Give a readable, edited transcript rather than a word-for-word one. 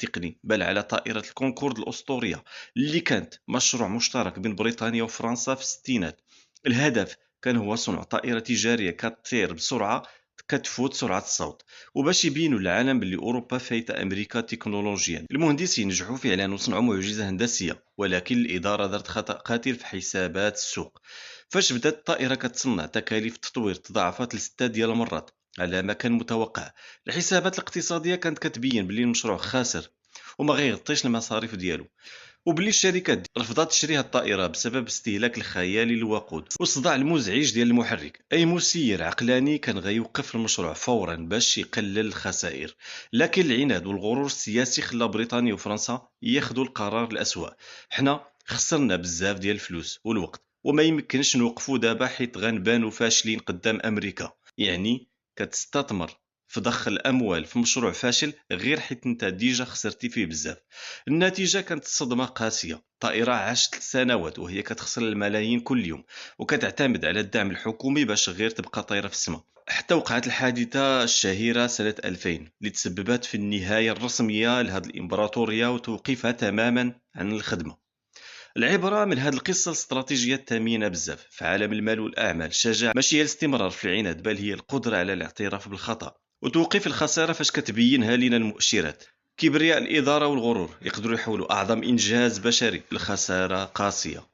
تقني، بل على طائرة الكونكورد الأسطورية اللي كانت مشروع مشترك بين بريطانيا وفرنسا في الستينات. الهدف كان هو صنع طائرة تجارية كتطير بسرعة كتفوت سرعة الصوت، وباش يبينوا للعالم باللي أوروبا فايتة أمريكا تكنولوجيا. المهندسين نجحوا فعلا وصنعوا معجزة هندسية، ولكن الإدارة دارت خطأ قاتل في حسابات السوق. فاش بدات الطائرة كتصنع، تكاليف التطوير تضاعفت لستة ديال المرات على ما كان متوقع. الحسابات الاقتصادية كانت كتبين باللي المشروع خاسر وما غيغطيش المصاريف ديالو، وباللي الشركات رفضت تشري هاد الطائرة بسبب استهلاك الخيالي للوقود والصداع المزعج ديال المحرك. أي مسير عقلاني كان غيوقف المشروع فورا باش يقلل الخسائر، لكن العناد والغرور السياسي خلى بريطانيا وفرنسا ياخذوا القرار الأسوأ. حنا خسرنا بزاف ديال الفلوس والوقت، وما يمكنش نوقفوا دابا حيت غنبانوا فاشلين قدام أمريكا. يعني كتستثمر في ضخ الأموال في مشروع فاشل غير حيت انت ديجا خسرتي فيه بزاف. النتيجة كانت صدمة قاسية. طائرة عاشت سنوات وهي كتخسر الملايين كل يوم، وكتعتمد على الدعم الحكومي باش غير تبقى طايرة في السماء، حتى وقعت الحادثة الشهيرة سنة 2000 اللي تسببت في النهاية الرسمية لهذه الإمبراطورية وتوقيفها تماما عن الخدمة. العبرة من هذه القصة الاستراتيجية الثمينة بزاف في عالم المال والأعمال. الشجاعة ماشي هي الاستمرار في العناد، بل هي القدرة على الاعتراف بالخطأ وتوقيف الخسارة فاش كتبينها لنا المؤشرات. كبرياء الإدارة والغرور يقدروا يحولوا أعظم إنجاز بشري لخسارة قاسية.